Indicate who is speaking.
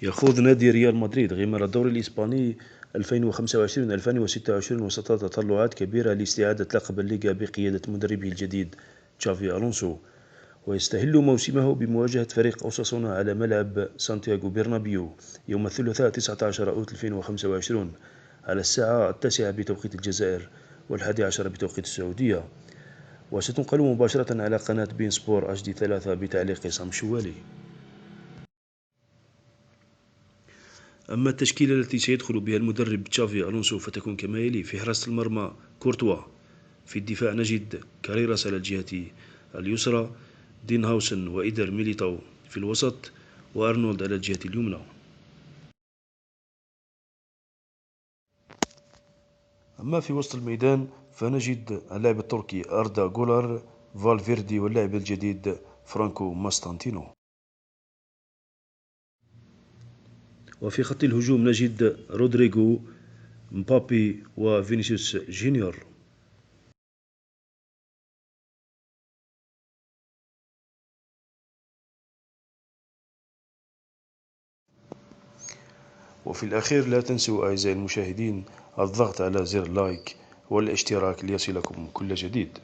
Speaker 1: يخوض نادي ريال مدريد غمار الدوري الإسباني 2025-2026 وسط تطلعات كبيرة لاستعادة لقب الليغا بقيادة مدربه الجديد تشافي ألونسو، ويستهل موسمه بمواجهة فريق أوساسونا على ملعب سانتياغو برنابيو يوم الثلاثاء 19 أوت 2025 على الساعة 9 بتوقيت الجزائر و11 بتوقيت السعودية، وستنقل مباشرة على قناة بين سبور HD 3 بتعليق عصام شوالي. أما التشكيلة التي سيدخل بها المدرب تشافي ألونسو فتكون كما يلي: في حراسة المرمى كورتوا، في الدفاع نجد كاريراس على الجهة اليسرى، دين هاوسن وإيدر ميليتاو في الوسط، وأرنولد على الجهة اليمنى. أما في وسط الميدان فنجد اللاعب التركي أردا غولر، فالفيردي، واللاعب الجديد فرانكو ماستانتينو. وفي خط الهجوم نجد رودريغو، مبابي، وفينيسيوس جونيور. وفي الأخير لا تنسوا أعزائي المشاهدين الضغط على زر لايك والاشتراك ليصلكم كل جديد.